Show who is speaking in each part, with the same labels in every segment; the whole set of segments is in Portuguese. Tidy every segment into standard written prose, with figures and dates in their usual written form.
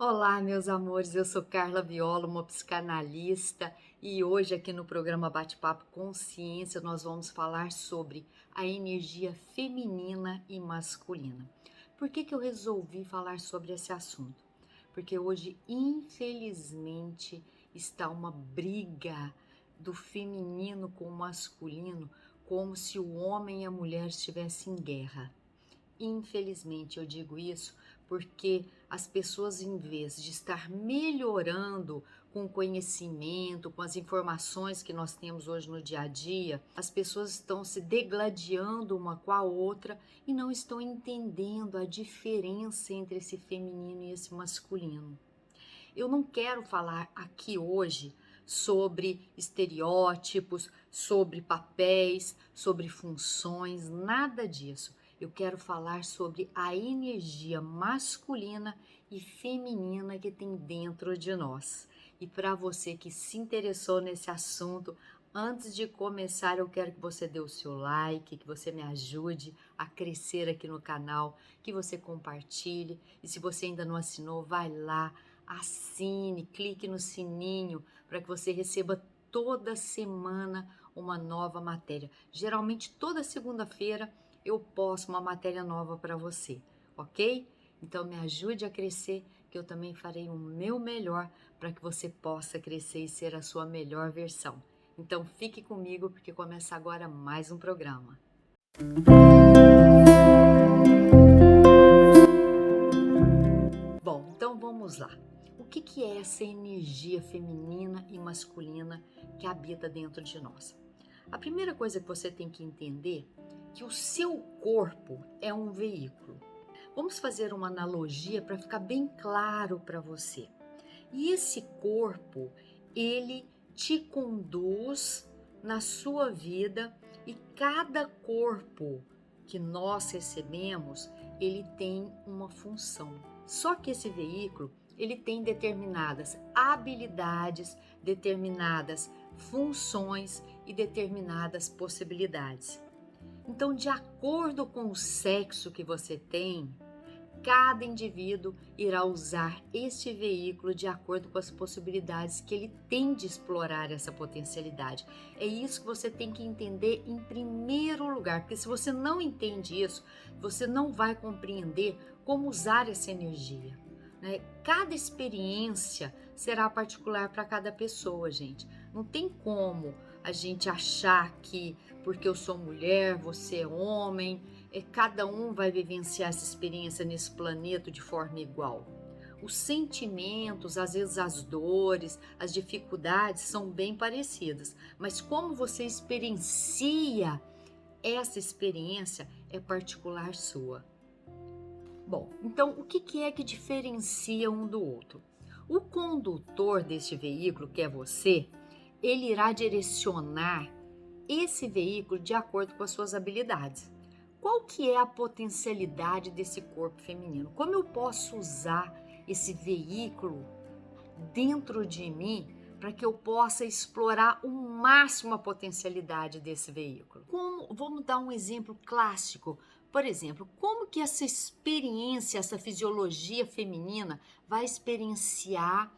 Speaker 1: Olá, meus amores, eu sou Carla Viola, uma psicanalista, e hoje aqui no programa Bate-Papo Consciência nós vamos falar sobre a energia feminina e masculina. Por que eu resolvi falar sobre esse assunto? Porque hoje, infelizmente, está uma briga do feminino com o masculino, como se o homem e a mulher estivessem em guerra. Infelizmente, eu digo isso porque as pessoas, em vez de estar melhorando com o conhecimento, com as informações que nós temos hoje no dia a dia, as pessoas estão se degladiando uma com a outra e não estão entendendo a diferença entre esse feminino e esse masculino. Eu não quero falar aqui hoje sobre estereótipos, sobre papéis, sobre funções, nada disso. Eu quero falar sobre a energia masculina e feminina que tem dentro de nós. E para você que se interessou nesse assunto, antes de começar, eu quero que você dê o seu like, que você me ajude a crescer aqui no canal, que você compartilhe. E se você ainda não assinou, vai lá, assine, clique no sininho para que você receba toda semana uma nova matéria. Geralmente toda segunda-feira eu posto uma matéria nova para você, ok? Então me ajude a crescer, que eu também farei o meu melhor para que você possa crescer e ser a sua melhor versão. Então fique comigo porque começa agora mais um programa. Bom, então vamos lá. O que é essa energia feminina e masculina que habita dentro de nós? A primeira coisa que você tem que entender é que o seu corpo é um veículo. Vamos fazer uma analogia para ficar bem claro para você. E esse corpo, ele te conduz na sua vida e cada corpo que nós recebemos, ele tem uma função. Só que esse veículo, ele tem determinadas habilidades, determinadas funções e determinadas possibilidades. Então, de acordo com o sexo que você tem, cada indivíduo irá usar este veículo de acordo com as possibilidades que ele tem de explorar essa potencialidade. É isso que você tem que entender em primeiro lugar, porque se você não entende isso, você não vai compreender como usar essa energia, né? Cada experiência será particular para cada pessoa, gente. Não tem como a gente achar que porque eu sou mulher, você é homem, cada um vai vivenciar essa experiência nesse planeta de forma igual. Os sentimentos, às vezes as dores, as dificuldades são bem parecidas, mas como você experiencia essa experiência é particular sua. Bom, então o que é que diferencia um do outro? O condutor deste veículo, que é você, ele irá direcionar esse veículo de acordo com as suas habilidades. Qual que é a potencialidade desse corpo feminino? Como eu posso usar esse veículo dentro de mim para que eu possa explorar o máximo a potencialidade desse veículo? Vamos dar um exemplo clássico. Por exemplo, como que essa experiência, essa fisiologia feminina vai experienciar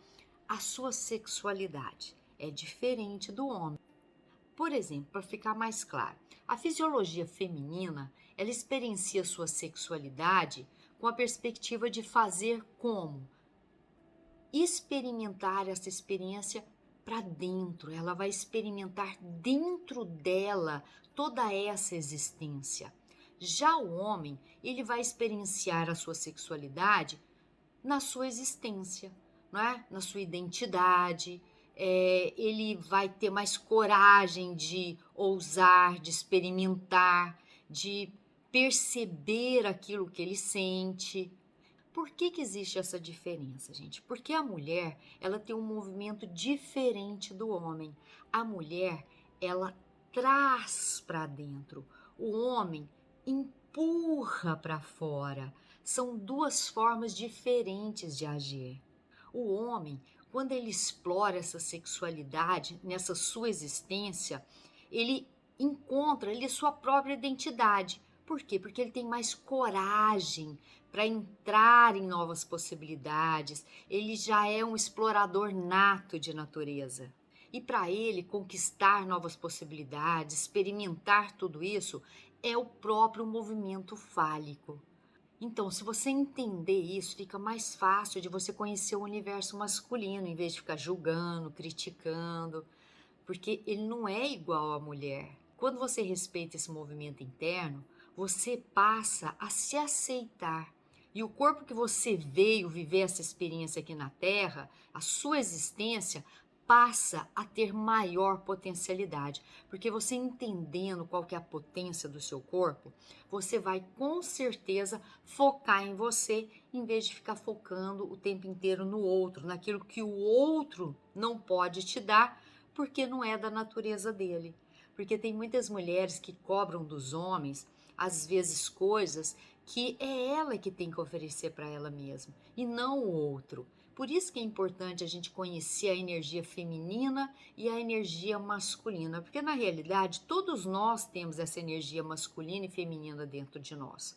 Speaker 1: a sua sexualidade? É diferente do homem. Por exemplo, para ficar mais claro, a fisiologia feminina, ela experiencia sua sexualidade com a perspectiva de fazer como? Experimentar essa experiência para dentro, ela vai experimentar dentro dela toda essa existência. Já o homem, ele vai experienciar a sua sexualidade na sua existência, não é? Na sua identidade, ele vai ter mais coragem de ousar, de experimentar, de perceber aquilo que ele sente. Por que existe essa diferença, gente? Porque a mulher, ela tem um movimento diferente do homem. A mulher, ela traz para dentro. O homem empurra para fora. São duas formas diferentes de agir. O homem, quando ele explora essa sexualidade, nessa sua existência, ele encontra ali sua própria identidade. Por quê? Porque ele tem mais coragem para entrar em novas possibilidades. Ele já é um explorador nato de natureza. E para ele conquistar novas possibilidades, experimentar tudo isso, é o próprio movimento fálico. Então, se você entender isso, fica mais fácil de você conhecer o universo masculino, em vez de ficar julgando, criticando, porque ele não é igual à mulher. Quando você respeita esse movimento interno, você passa a se aceitar. E o corpo que você veio viver essa experiência aqui na Terra, a sua existência, passa a ter maior potencialidade. Porque você entendendo qual que é a potência do seu corpo, você vai com certeza focar em você, em vez de ficar focando o tempo inteiro no outro, naquilo que o outro não pode te dar, porque não é da natureza dele. Porque tem muitas mulheres que cobram dos homens, às vezes, coisas que é ela que tem que oferecer para ela mesma e não o outro. Por isso que é importante a gente conhecer a energia feminina e a energia masculina, porque na realidade todos nós temos essa energia masculina e feminina dentro de nós.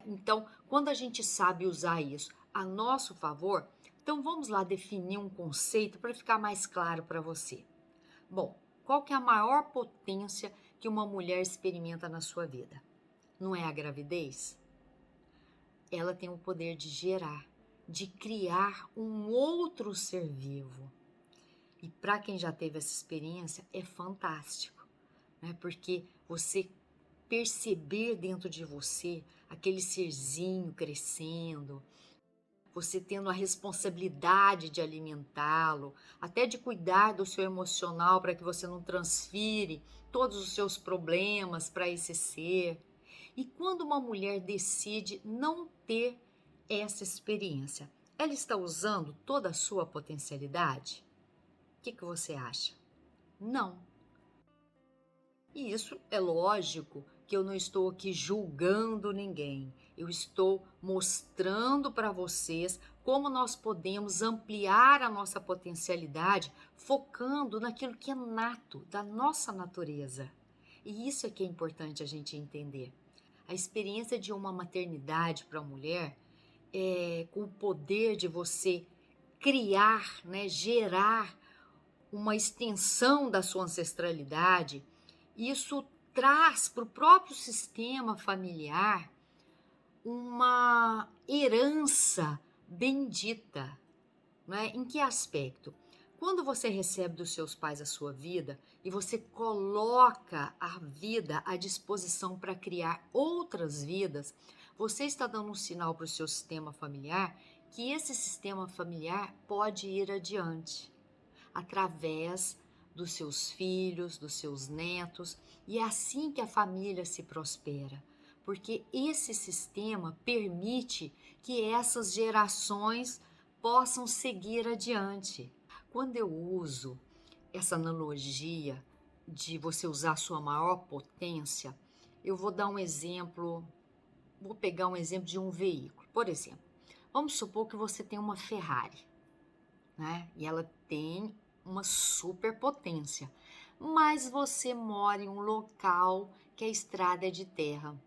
Speaker 1: Então, quando a gente sabe usar isso a nosso favor, então vamos lá definir um conceito para ficar mais claro para você. Bom, qual que é a maior potência que uma mulher experimenta na sua vida? Não é a gravidez? Ela tem o poder de gerar, de criar um outro ser vivo. E para quem já teve essa experiência, é fantástico, né? Porque você perceber dentro de você aquele serzinho crescendo, você tendo a responsabilidade de alimentá-lo, até de cuidar do seu emocional para que você não transfire todos os seus problemas para esse ser. E quando uma mulher decide não ter essa experiência, ela está usando toda a sua potencialidade? O que você acha? Não. E isso é lógico que eu não estou aqui julgando ninguém. Eu estou mostrando para vocês como nós podemos ampliar a nossa potencialidade focando naquilo que é nato, da nossa natureza. E isso é que é importante a gente entender. A experiência de uma maternidade para a mulher é com o poder de você criar, né, gerar uma extensão da sua ancestralidade. Isso traz para o próprio sistema familiar uma herança bendita, né? Em que aspecto? Quando você recebe dos seus pais a sua vida e você coloca a vida à disposição para criar outras vidas, você está dando um sinal para o seu sistema familiar que esse sistema familiar pode ir adiante através dos seus filhos, dos seus netos, e é assim que a família se prospera, porque esse sistema permite que essas gerações possam seguir adiante. Quando eu uso essa analogia de você usar a sua maior potência, eu vou dar um exemplo, vou pegar um exemplo de um veículo. Por exemplo, vamos supor que você tem uma Ferrari, né? E ela tem uma superpotência, mas você mora em um local que a estrada é de terra.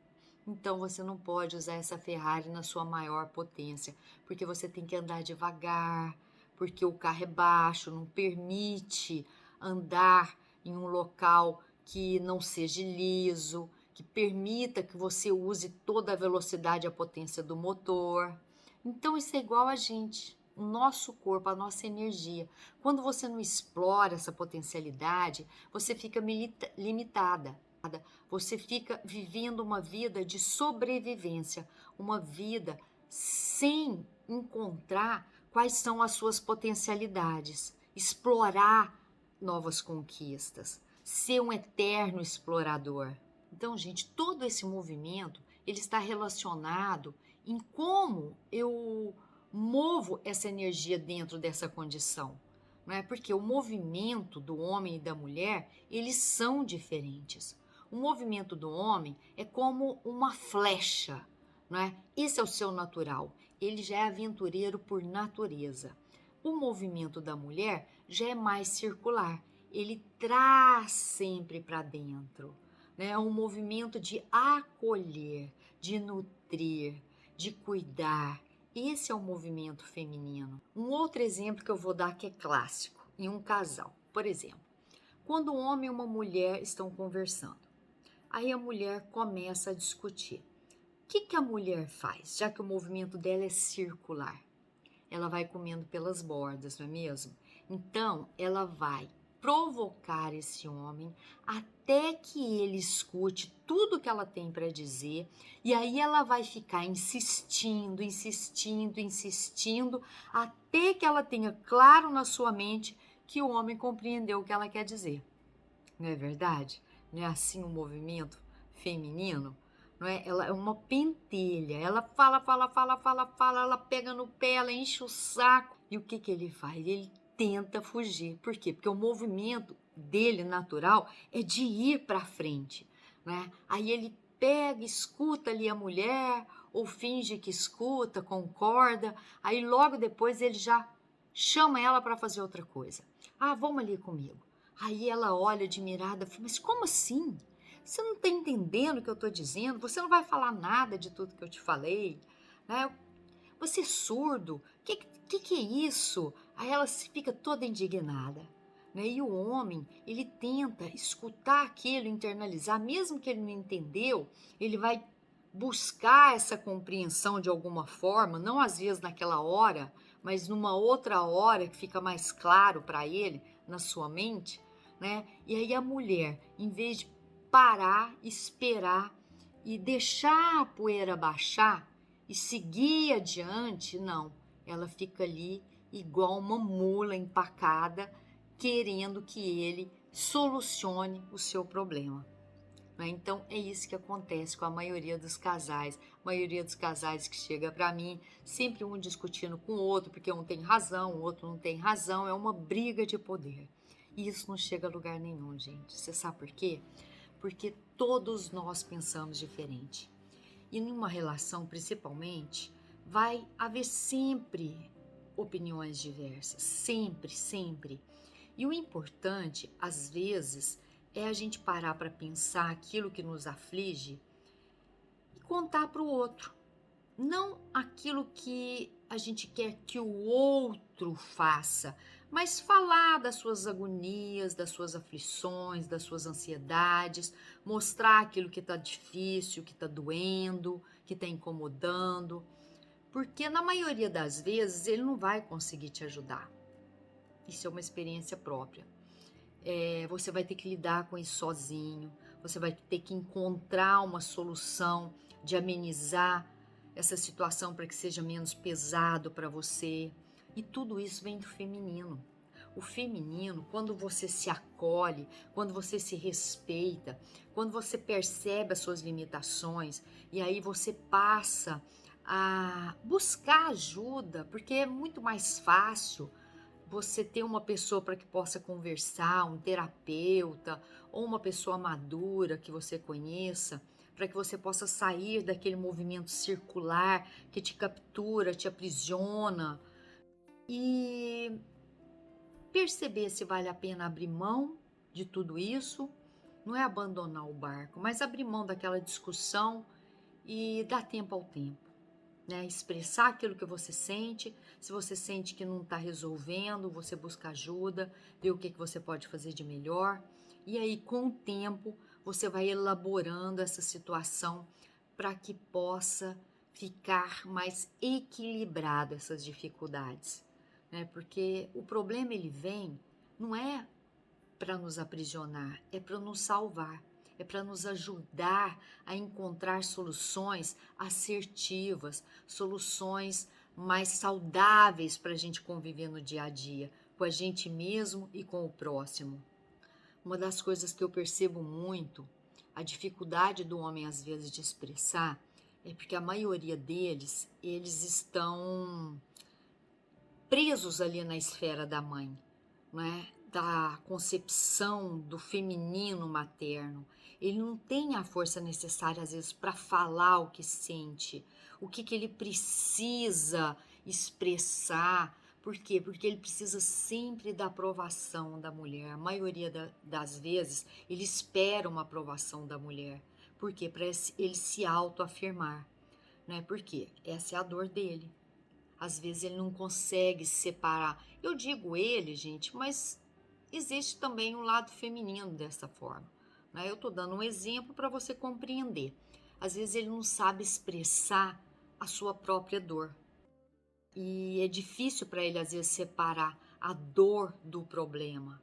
Speaker 1: Então você não pode usar essa Ferrari na sua maior potência, porque você tem que andar devagar, porque o carro é baixo, não permite andar em um local que não seja liso, que permita que você use toda a velocidade e a potência do motor. Então isso é igual a gente, o nosso corpo, a nossa energia. Quando você não explora essa potencialidade, você fica limitada. Você fica vivendo uma vida de sobrevivência, uma vida sem encontrar quais são as suas potencialidades, explorar novas conquistas, ser um eterno explorador. Então, gente, todo esse movimento, ele está relacionado em como eu movo essa energia dentro dessa condição. Não é? Porque o movimento do homem e da mulher, eles são diferentes. O movimento do homem é como uma flecha, não é? Esse é o seu natural. Ele já é aventureiro por natureza. O movimento da mulher já é mais circular. Ele traz sempre para dentro. né? É um movimento de acolher, de nutrir, de cuidar. Esse é o movimento feminino. Um outro exemplo que eu vou dar que é clássico, em um casal. Por exemplo, quando um homem e uma mulher estão conversando, aí a mulher começa a discutir. O que a mulher faz, já que o movimento dela é circular? Ela vai comendo pelas bordas, não é mesmo? Então, ela vai provocar esse homem até que ele escute tudo que ela tem para dizer, e aí ela vai ficar insistindo, insistindo, insistindo, até que ela tenha claro na sua mente que o homem compreendeu o que ela quer dizer. Não é verdade? Não é assim o movimento feminino? Não é? Ela é uma pentelha, ela fala, fala, fala, fala, fala, ela pega no pé, ela enche o saco. E o que ele faz? Ele tenta fugir. Por quê? Porque o movimento dele natural é de ir para frente, né? Aí ele pega, escuta ali a mulher, ou finge que escuta, concorda, aí logo depois ele já chama ela para fazer outra coisa. Ah, vamos ali comigo. Aí ela olha admirada, fala, mas como assim? Você não está entendendo o que eu estou dizendo? Você não vai falar nada de tudo que eu te falei? Né? Você é surdo? Que é isso? Aí ela fica toda indignada. Né? E o homem, ele tenta escutar aquilo, internalizar, mesmo que ele não entendeu, ele vai buscar essa compreensão de alguma forma, não às vezes naquela hora, mas numa outra hora que fica mais claro para ele, na sua mente, né? E aí a mulher, em vez de parar, esperar e deixar a poeira baixar e seguir adiante, não. Ela fica ali igual uma mula empacada, querendo que ele solucione o seu problema. Né? Então é isso que acontece com a maioria dos casais. A maioria dos casais que chega para mim, sempre um discutindo com o outro, porque um tem razão, o outro não tem razão, é uma briga de poder. E isso não chega a lugar nenhum, gente. Você sabe por quê? Porque todos nós pensamos diferente. E numa relação, principalmente, vai haver sempre opiniões diversas, sempre, sempre. E o importante, às vezes, é a gente parar para pensar aquilo que nos aflige e contar para o outro. Não aquilo que a gente quer que o outro faça, mas falar das suas agonias, das suas aflições, das suas ansiedades, mostrar aquilo que está difícil, que está doendo, que está incomodando, porque na maioria das vezes ele não vai conseguir te ajudar. Isso é uma experiência própria. Você vai ter que lidar com isso sozinho, você vai ter que encontrar uma solução de amenizar essa situação para que seja menos pesado para você. E tudo isso vem do feminino. O feminino, quando você se acolhe, quando você se respeita, quando você percebe as suas limitações e aí você passa a buscar ajuda, porque é muito mais fácil você ter uma pessoa para que possa conversar, um terapeuta ou uma pessoa madura que você conheça, para que você possa sair daquele movimento circular que te captura, te aprisiona e perceber se vale a pena abrir mão de tudo isso. Não é abandonar o barco, mas abrir mão daquela discussão e dar tempo ao tempo. Né? Expressar aquilo que você sente. Se você sente que não está resolvendo, você busca ajuda, ver o que você pode fazer de melhor. E aí, com o tempo, você vai elaborando essa situação para que possa ficar mais equilibrado essas dificuldades. Né? Porque o problema ele vem, não é para nos aprisionar, é para nos salvar. É para nos ajudar a encontrar soluções assertivas, soluções mais saudáveis para a gente conviver no dia a dia, com a gente mesmo e com o próximo. Uma das coisas que eu percebo muito, a dificuldade do homem às vezes de expressar, é porque a maioria deles, eles estão presos ali na esfera da mãe, não é? Da concepção do feminino materno. Ele não tem a força necessária, às vezes, para falar o que sente, o que ele precisa expressar Por quê? Porque ele precisa sempre da aprovação da mulher. A maioria das vezes, ele espera uma aprovação da mulher. Por quê? Para ele se autoafirmar. Né? Por quê? Essa é a dor dele. Às vezes ele não consegue se separar. Eu digo ele, gente, mas existe também um lado feminino dessa forma. Né? Eu estou dando um exemplo para você compreender. Às vezes ele não sabe expressar a sua própria dor. E é difícil para ele, às vezes, separar a dor do problema.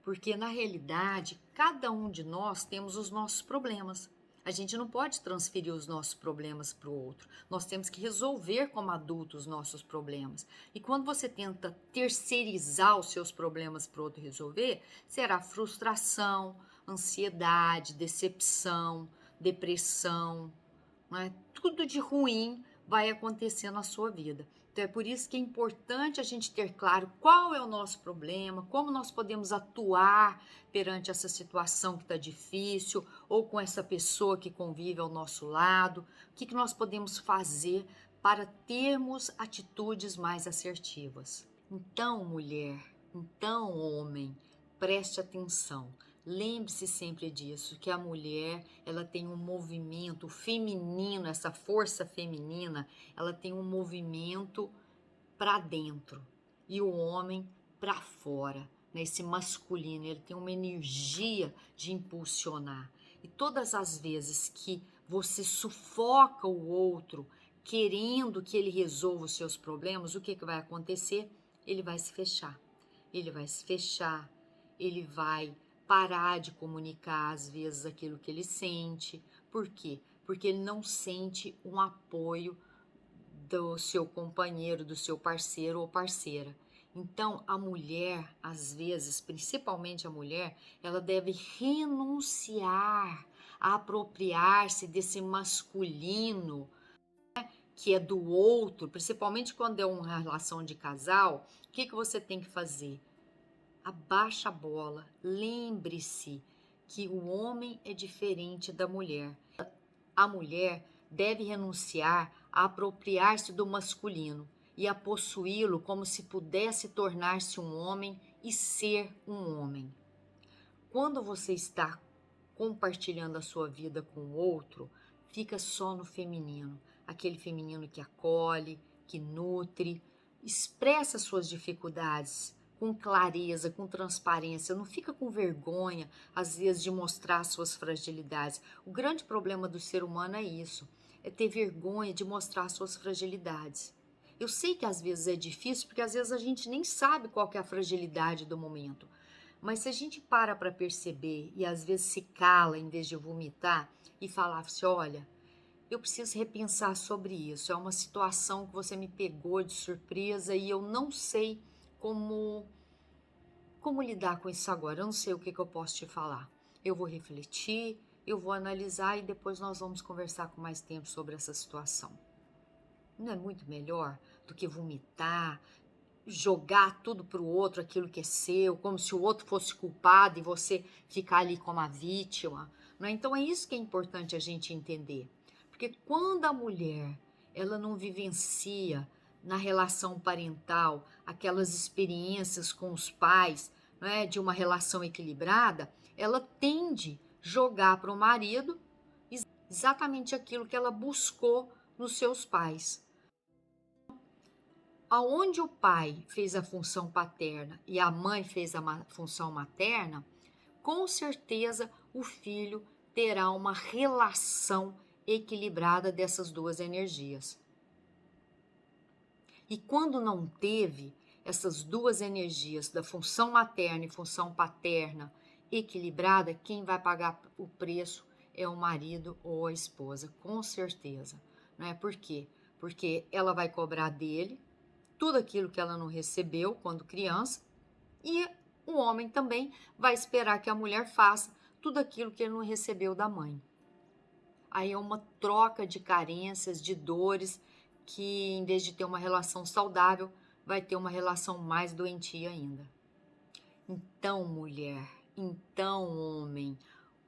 Speaker 1: Porque, na realidade, cada um de nós temos os nossos problemas. A gente não pode transferir os nossos problemas para o outro. Nós temos que resolver como adultos os nossos problemas. E quando você tenta terceirizar os seus problemas para o outro resolver, será frustração, ansiedade, decepção, depressão, né? Tudo de ruim vai acontecer na sua vida. Então é por isso que é importante a gente ter claro qual é o nosso problema, como nós podemos atuar perante essa situação que está difícil, ou com essa pessoa que convive ao nosso lado, o que nós podemos fazer para termos atitudes mais assertivas. Então, mulher, então, homem, preste atenção. Lembre-se sempre disso, que a mulher, ela tem um movimento feminino, essa força feminina, ela tem um movimento para dentro e o homem para fora, né? Esse masculino, ele tem uma energia de impulsionar. E todas as vezes que você sufoca o outro, querendo que ele resolva os seus problemas, o que vai acontecer? Ele vai se fechar. Ele vai se fechar, ele vai parar de comunicar às vezes aquilo que ele sente. Por quê? Porque ele não sente um apoio do seu companheiro, do seu parceiro ou parceira. Então, a mulher, às vezes, principalmente a mulher, ela deve renunciar a apropriar-se desse masculino que é do outro, principalmente quando é uma relação de casal. O que você tem que fazer? Abaixa a bola, lembre-se que o homem é diferente da mulher. A mulher deve renunciar a apropriar-se do masculino e a possuí-lo como se pudesse tornar-se um homem e ser um homem. Quando você está compartilhando a sua vida com o outro, fica só no feminino, aquele feminino que acolhe, que nutre, expressa suas dificuldades com clareza, com transparência, não fica com vergonha, às vezes, de mostrar suas fragilidades. O grande problema do ser humano é isso, é ter vergonha de mostrar suas fragilidades. Eu sei que às vezes é difícil, porque às vezes a gente nem sabe qual que é a fragilidade do momento. Mas se a gente para perceber e às vezes se cala em vez de vomitar e falar assim, olha, eu preciso repensar sobre isso, é uma situação que você me pegou de surpresa e eu não sei como lidar com isso agora, eu não sei o que eu posso te falar. Eu vou refletir, eu vou analisar e depois nós vamos conversar com mais tempo sobre essa situação. Não é muito melhor do que vomitar, jogar tudo para o outro, aquilo que é seu, como se o outro fosse culpado e você ficar ali como a vítima, não é? Então é isso que é importante a gente entender, porque quando a mulher ela não vivencia na relação parental aquelas experiências com os pais, não é, de uma relação equilibrada, ela tende a jogar para o marido exatamente aquilo que ela buscou nos seus pais. Aonde o pai fez a função paterna e a mãe fez a função materna, com certeza o filho terá uma relação equilibrada dessas duas energias. E quando não teve essas duas energias da função materna e função paterna equilibrada, quem vai pagar o preço é o marido ou a esposa, com certeza. Não é? Por quê? Porque ela vai cobrar dele tudo aquilo que ela não recebeu quando criança, e o homem também vai esperar que a mulher faça tudo aquilo que ele não recebeu da mãe. Aí é uma troca de carências, de dores, que em vez de ter uma relação saudável, vai ter uma relação mais doentia ainda. Então, mulher, então, homem,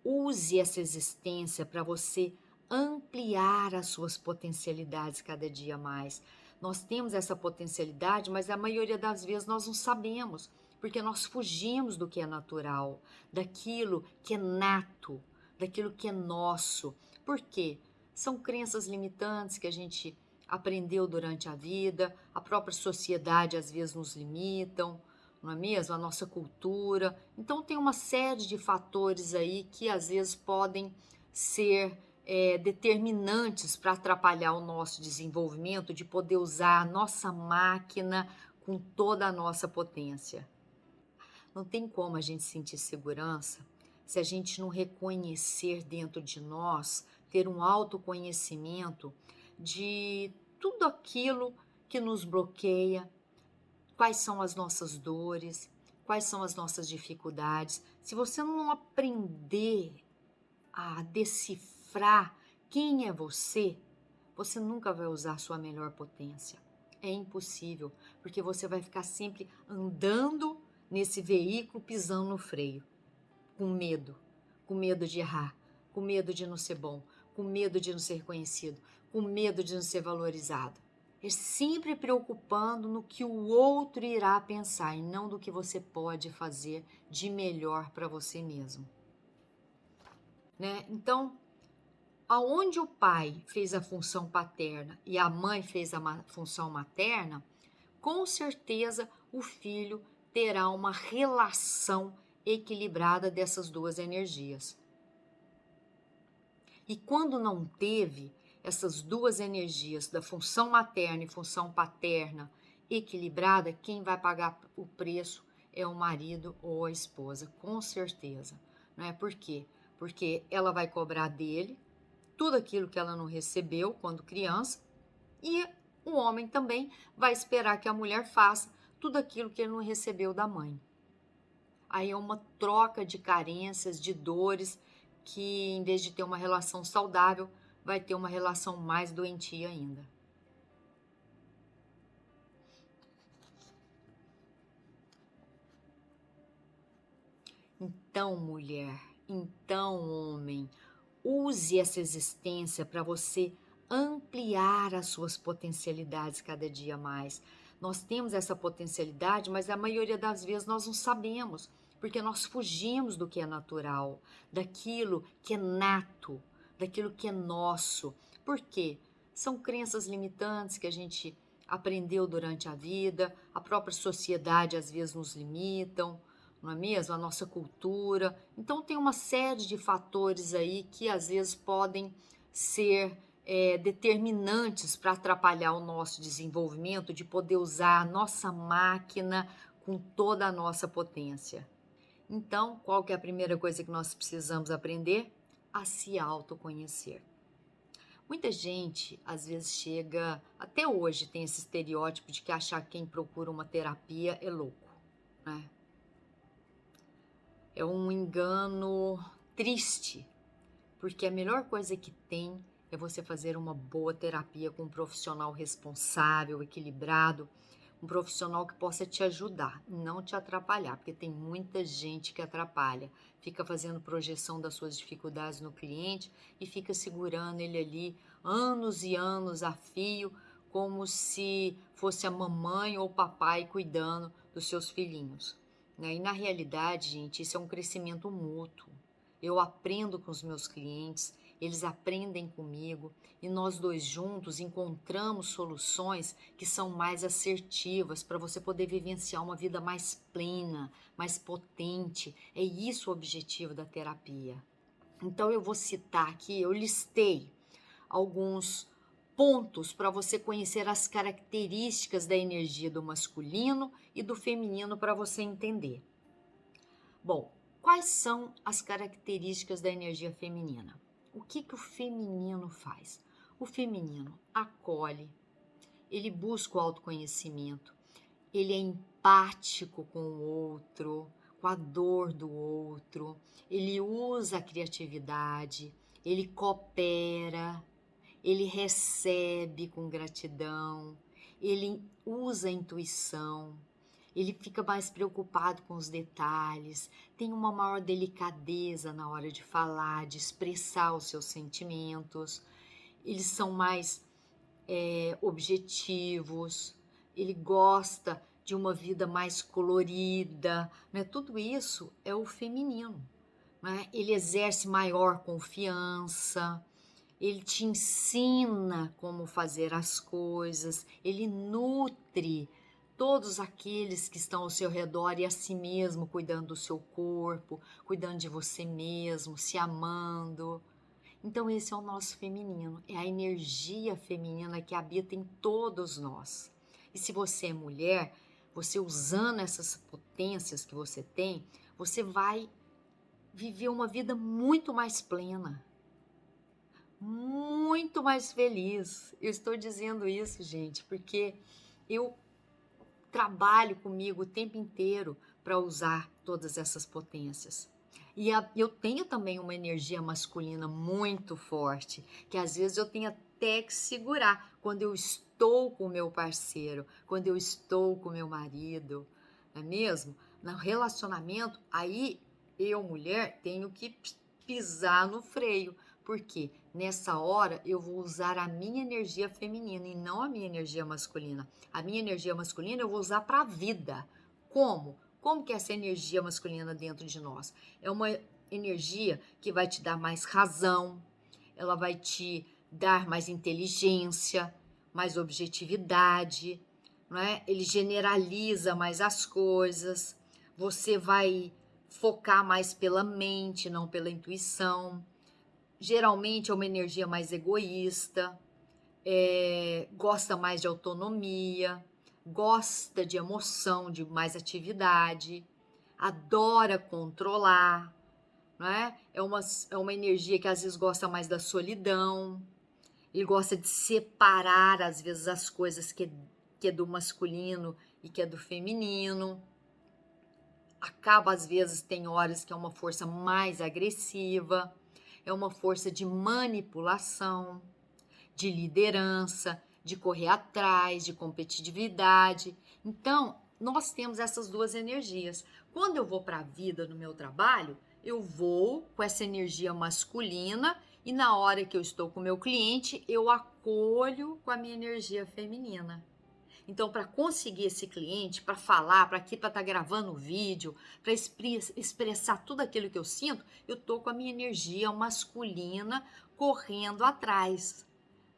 Speaker 1: use essa existência para você ampliar as suas potencialidades cada dia mais. Nós temos essa potencialidade, mas a maioria das vezes nós não sabemos, porque nós fugimos do que é natural, daquilo que é nato, daquilo que é nosso. Por quê? São crenças limitantes que a gente aprendeu durante a vida, a própria sociedade às vezes nos limitam, não é mesmo? A nossa cultura. Então tem uma série de fatores aí que às vezes podem ser determinantes para atrapalhar o nosso desenvolvimento, de poder usar a nossa máquina com toda a nossa potência. Não tem como a gente sentir segurança se a gente não reconhecer dentro de nós, ter um autoconhecimento de tudo aquilo que nos bloqueia, quais são as nossas dores, quais são as nossas dificuldades. Se você não aprender a decifrar quem é você, você nunca vai usar sua melhor potência. É impossível, porque você vai ficar sempre andando nesse veículo, pisando no freio, com medo de errar, com medo de não ser bom, com medo de não ser reconhecido, com medo de não ser valorizado. É sempre preocupando no que o outro irá pensar e não do que você pode fazer de melhor para você mesmo. Né? Então, aonde o pai fez a função paterna e a mãe fez a função materna, com certeza o filho terá uma relação equilibrada dessas duas energias. E quando não teve essas duas energias, da função materna e função paterna equilibrada, quem vai pagar o preço é o marido ou a esposa, com certeza. Não é? Por quê? Porque ela vai cobrar dele tudo aquilo que ela não recebeu quando criança, e o homem também vai esperar que a mulher faça tudo aquilo que ele não recebeu da mãe. Aí é uma troca de carências, de dores, que em vez de ter uma relação saudável, vai ter uma relação mais doentia ainda. Então, mulher, então, homem, use essa existência para você ampliar as suas potencialidades cada dia mais. Nós temos essa potencialidade, mas a maioria das vezes nós não sabemos, porque nós fugimos do que é natural, daquilo que é nato, daquilo que é nosso. Por quê? São crenças limitantes que a gente aprendeu durante a vida, a própria sociedade às vezes nos limitam, não é mesmo? A nossa cultura. Então tem uma série de fatores aí que às vezes podem ser determinantes para atrapalhar o nosso desenvolvimento, de poder usar a nossa máquina com toda a nossa potência. Então, qual que é a primeira coisa que nós precisamos aprender? A se autoconhecer. Muita gente, às vezes, chega, até hoje tem esse estereótipo de que achar que quem procura uma terapia é louco, né? É um engano triste, porque a melhor coisa que tem é você fazer uma boa terapia com um profissional responsável, equilibrado, um profissional que possa te ajudar, não te atrapalhar, porque tem muita gente que atrapalha, fica fazendo projeção das suas dificuldades no cliente e fica segurando ele ali anos e anos a fio, como se fosse a mamãe ou o papai cuidando dos seus filhinhos. Né? E na realidade, gente, isso é um crescimento mútuo. Eu aprendo com os meus clientes, eles aprendem comigo e nós dois juntos encontramos soluções que são mais assertivas para você poder vivenciar uma vida mais plena, mais potente. É isso o objetivo da terapia. Então eu vou citar aqui, eu listei alguns pontos para você conhecer as características da energia do masculino e do feminino para você entender. Bom, quais são as características da energia feminina? O que o feminino faz? O feminino acolhe, ele busca o autoconhecimento, ele é empático com o outro, com a dor do outro, ele usa a criatividade, ele coopera, ele recebe com gratidão, ele usa a intuição, ele fica mais preocupado com os detalhes, tem uma maior delicadeza na hora de falar, de expressar os seus sentimentos, eles são mais objetivos, ele gosta de uma vida mais colorida, né? Tudo isso é o feminino, né? Ele exerce maior confiança, ele te ensina como fazer as coisas, ele nutre todos aqueles que estão ao seu redor e a si mesmo, cuidando do seu corpo, cuidando de você mesmo, se amando. Então, esse é o nosso feminino, é a energia feminina que habita em todos nós. E se você é mulher, você usando essas potências que você tem, você vai viver uma vida muito mais plena, muito mais feliz. Eu estou dizendo isso, gente, porque eu trabalho comigo o tempo inteiro para usar todas essas potências. E eu tenho também uma energia masculina muito forte, que às vezes eu tenho até que segurar quando eu estou com o meu parceiro, quando eu estou com o meu marido, não é mesmo? No relacionamento, aí eu, mulher, tenho que pisar no freio, porque nessa hora eu vou usar a minha energia feminina e não a minha energia masculina. A minha energia masculina eu vou usar para a vida. Como? Como que é essa energia masculina dentro de nós? É uma energia que vai te dar mais razão, ela vai te dar mais inteligência, mais objetividade, não é? Ele generaliza mais as coisas, você vai focar mais pela mente, não pela intuição. Geralmente é uma energia mais egoísta, gosta mais de autonomia, gosta de emoção, de mais atividade, adora controlar, não é? É uma energia que às vezes gosta mais da solidão, ele gosta de separar às vezes as coisas que é do masculino e que é do feminino. Acaba às vezes, tem horas que é uma força mais agressiva, é uma força de manipulação, de liderança, de correr atrás, de competitividade. Então, nós temos essas duas energias. Quando eu vou para a vida no meu trabalho, eu vou com essa energia masculina e na hora que eu estou com o meu cliente, eu acolho com a minha energia feminina. Então, para conseguir esse cliente, para falar, para estar gravando o vídeo, para expressar tudo aquilo que eu sinto, eu tô com a minha energia masculina correndo atrás.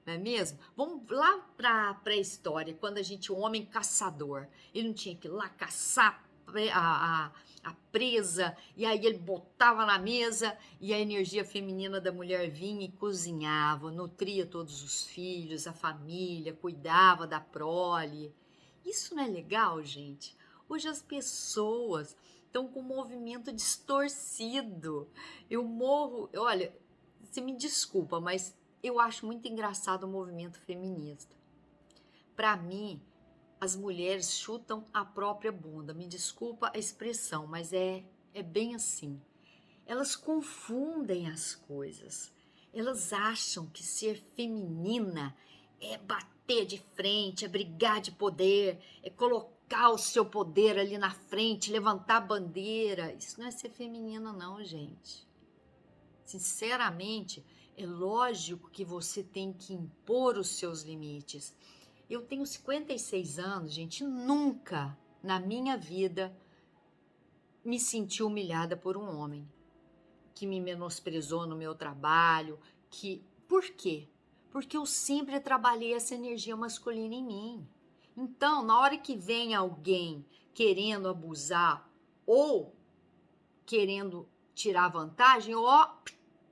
Speaker 1: Não é mesmo? Vamos lá para a pré-história, quando a gente, o homem caçador, ele não tinha que ir lá caçar a presa, e aí ele botava na mesa e a energia feminina da mulher vinha e cozinhava, nutria todos os filhos, a família, cuidava da prole. Isso não é legal, gente? Hoje as pessoas estão com um movimento distorcido. Eu morro, olha, você me desculpa, mas eu acho muito engraçado o movimento feminista. Para mim, as mulheres chutam a própria bunda. Me desculpa a expressão, mas é bem assim. Elas confundem as coisas. Elas acham que ser feminina é bater de frente, é brigar de poder, é colocar o seu poder ali na frente, levantar a bandeira. Isso não é ser feminina, não, gente. Sinceramente, é lógico que você tem que impor os seus limites. Eu tenho 56 anos, gente, nunca na minha vida me senti humilhada por um homem que me menosprezou no meu trabalho, Por quê? Porque eu sempre trabalhei essa energia masculina em mim. Então, na hora que vem alguém querendo abusar ou querendo tirar vantagem, ó,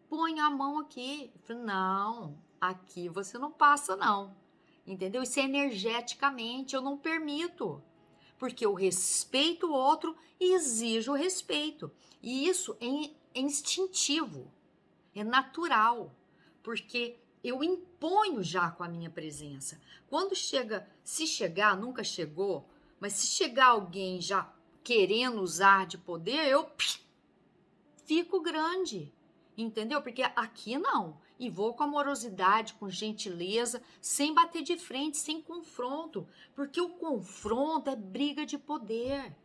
Speaker 1: põe a mão aqui. Eu falei, não, aqui você não passa, não. Entendeu? Isso é energeticamente, eu não permito. Porque eu respeito o outro e exijo respeito. E isso é instintivo, é natural. Porque eu imponho já com a minha presença. Quando chega, se chegar, nunca chegou, mas se chegar alguém já querendo usar de poder, eu fico grande. Entendeu? Porque aqui não. E vou com amorosidade, com gentileza, sem bater de frente, sem confronto. Porque o confronto é briga de poder.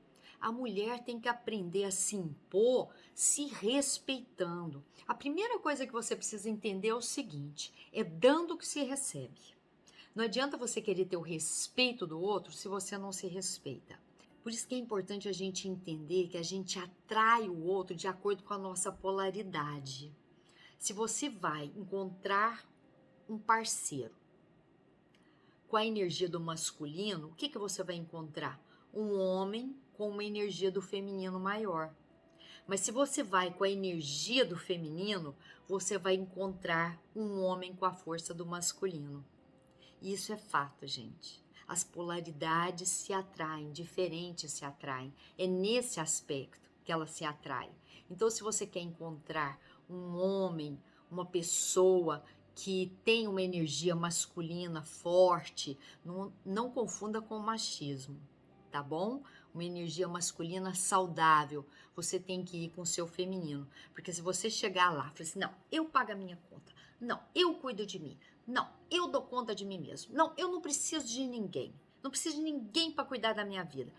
Speaker 1: A mulher tem que aprender a se impor, se respeitando. A primeira coisa que você precisa entender é o seguinte: é dando que se recebe. Não adianta você querer ter o respeito do outro se você não se respeita. Por isso que é importante a gente entender que a gente atrai o outro de acordo com a nossa polaridade. Se você vai encontrar um parceiro com a energia do masculino, o que você vai encontrar? Um homem com uma energia do feminino maior. Mas se você vai com a energia do feminino, você vai encontrar um homem com a força do masculino. Isso é fato, gente. As polaridades se atraem, diferentes se atraem. É nesse aspecto que ela se atrai. Então, se você quer encontrar um homem, uma pessoa que tem uma energia masculina forte, não confunda com o machismo, tá bom? Uma energia masculina saudável, você tem que ir com o seu feminino. Porque se você chegar lá e falar assim, não, eu pago a minha conta, não, eu cuido de mim, não, eu dou conta de mim mesmo, não, eu não preciso de ninguém, não preciso de ninguém para cuidar da minha vida.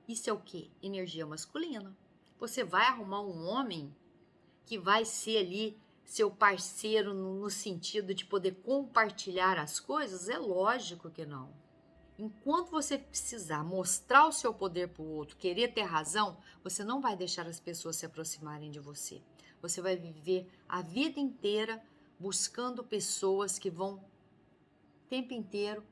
Speaker 1: Isso é o quê? Energia masculina. Você vai arrumar um homem que vai ser ali seu parceiro no sentido de poder compartilhar as coisas? É lógico que não. Enquanto você precisar mostrar o seu poder para o outro, querer ter razão, você não vai deixar as pessoas se aproximarem de você. Você vai viver a vida inteira buscando pessoas que vão o tempo inteiro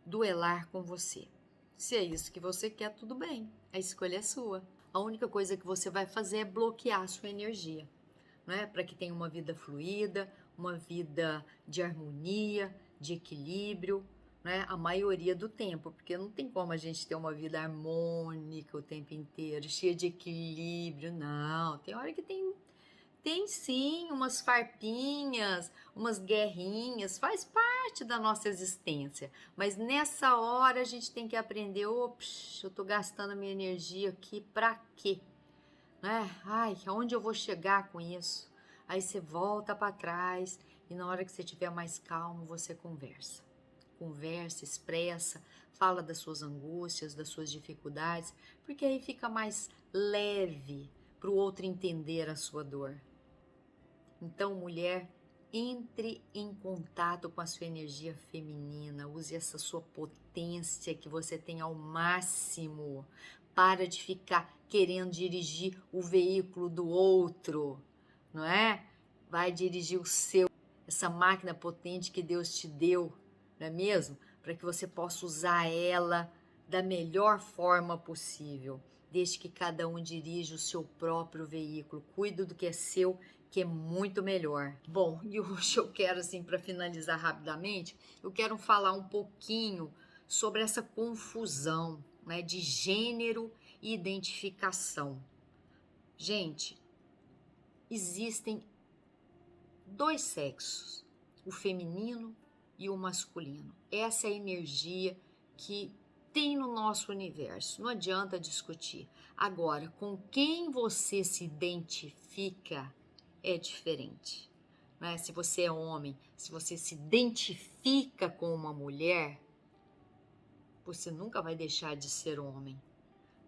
Speaker 1: duelar com você. Se é isso que você quer, tudo bem, a escolha é sua. A única coisa que você vai fazer é bloquear a sua energia, não é? Para que tenha uma vida fluida, uma vida de harmonia, de equilíbrio, né? A maioria do tempo, porque não tem como a gente ter uma vida harmônica o tempo inteiro, cheia de equilíbrio, não. Tem hora que tem sim umas farpinhas, umas guerrinhas, faz parte da nossa existência. Mas nessa hora a gente tem que aprender, ops, eu tô gastando a minha energia aqui pra quê? Né? Ai, aonde eu vou chegar com isso? Aí você volta para trás e na hora que você estiver mais calmo, você conversa. Conversa, expressa, fala das suas angústias, das suas dificuldades, porque aí fica mais leve para o outro entender a sua dor. Então, mulher, entre em contato com a sua energia feminina, use essa sua potência que você tem ao máximo. Para de ficar querendo dirigir o veículo do outro, não é? Vai dirigir o seu, essa máquina potente que Deus te deu, não é mesmo? Para que você possa usar ela da melhor forma possível, desde que cada um dirija o seu próprio veículo. Cuide do que é seu, que é muito melhor. Bom, e hoje eu quero, assim, para finalizar rapidamente, eu quero falar um pouquinho sobre essa confusão, né, de gênero e identificação. Gente, existem dois sexos, o feminino e o masculino. Essa é a energia que tem no nosso universo, não adianta discutir. Agora, com quem você se identifica é diferente, né? Se você é homem, se você se identifica com uma mulher, você nunca vai deixar de ser homem.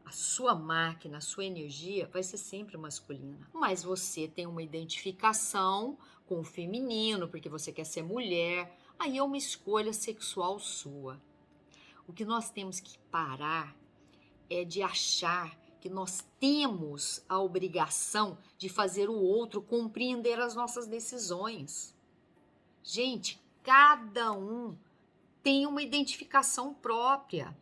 Speaker 1: A sua máquina, a sua energia vai ser sempre masculina. Mas você tem uma identificação com o feminino, porque você quer ser mulher, aí é uma escolha sexual sua. O que nós temos que parar é de achar que nós temos a obrigação de fazer o outro compreender as nossas decisões. Gente, cada um tem uma identificação própria.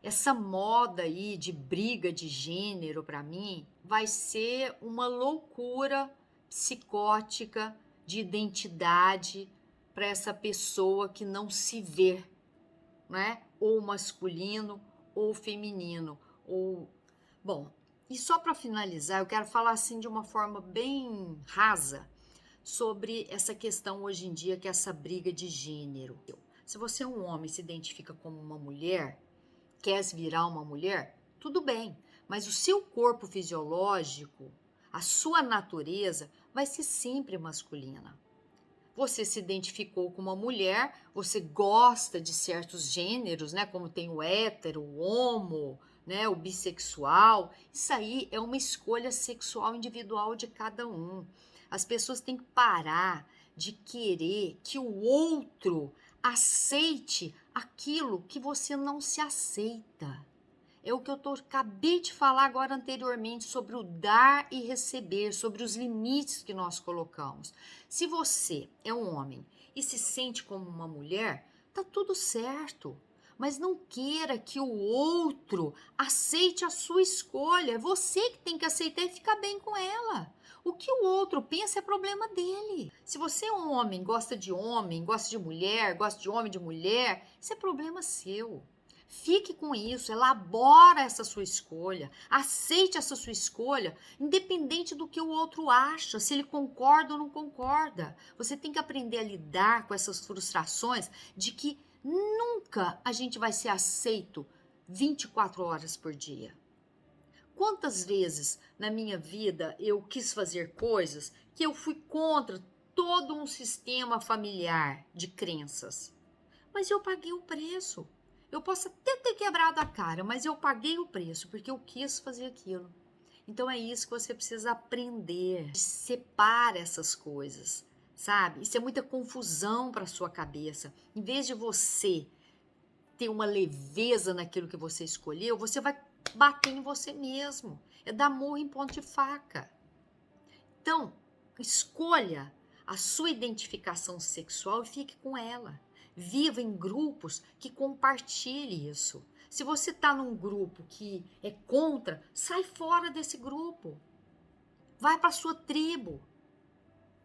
Speaker 1: Essa moda aí de briga de gênero, para mim, vai ser uma loucura psicótica de identidade para essa pessoa que não se vê, né? Ou masculino ou feminino, ou... Bom, e só para finalizar, eu quero falar assim de uma forma bem rasa sobre essa questão hoje em dia que é essa briga de gênero. Se você é um homem e se identifica como uma mulher, quer virar uma mulher, tudo bem, mas o seu corpo fisiológico, a sua natureza vai ser sempre masculina. Você se identificou com uma mulher, você gosta de certos gêneros, né? Como tem o hétero, o homo, né? O bissexual. Isso aí é uma escolha sexual individual de cada um. As pessoas têm que parar de querer que o outro aceite aquilo que você não se aceita. É o que eu acabei de falar agora anteriormente sobre o dar e receber, sobre os limites que nós colocamos. Se você é um homem e se sente como uma mulher, tá tudo certo. Mas não queira que o outro aceite a sua escolha. É você que tem que aceitar e ficar bem com ela. O que o outro pensa é problema dele. Se você é um homem, gosta de homem, gosta de mulher, gosta de homem, de mulher, isso é problema seu. Fique com isso, elabora essa sua escolha, aceite essa sua escolha, independente do que o outro acha, se ele concorda ou não concorda. Você tem que aprender a lidar com essas frustrações de que nunca a gente vai ser aceito 24 horas por dia. Quantas vezes na minha vida eu quis fazer coisas que eu fui contra todo um sistema familiar de crenças, mas eu paguei o preço. Eu posso até ter quebrado a cara, mas eu paguei o preço porque eu quis fazer aquilo. Então é isso que você precisa aprender. Separa essas coisas, sabe? Isso é muita confusão para sua cabeça. Em vez de você ter uma leveza naquilo que você escolheu, você vai bater em você mesmo. É dar murro em ponto de faca. Então, escolha a sua identificação sexual e fique com ela. Viva em grupos que compartilhem isso. Se você está num grupo que é contra, sai fora desse grupo. Vai para a sua tribo.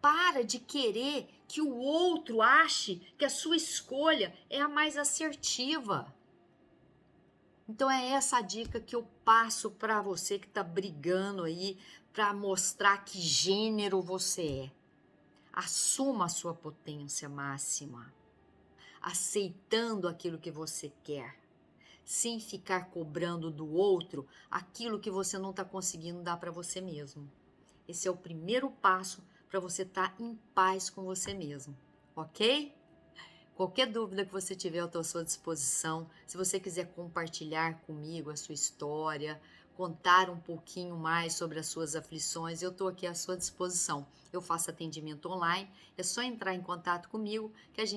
Speaker 1: Para de querer que o outro ache que a sua escolha é a mais assertiva. Então é essa a dica que eu passo para você que está brigando aí para mostrar que gênero você é. Assuma a sua potência máxima, aceitando aquilo que você quer, sem ficar cobrando do outro aquilo que você não está conseguindo dar para você mesmo. Esse é o primeiro passo para você estar em paz com você mesmo, ok? Qualquer dúvida que você tiver, eu estou à sua disposição. Se você quiser compartilhar comigo a sua história, contar um pouquinho mais sobre as suas aflições, eu estou aqui à sua disposição. Eu faço atendimento online, é só entrar em contato comigo que a gente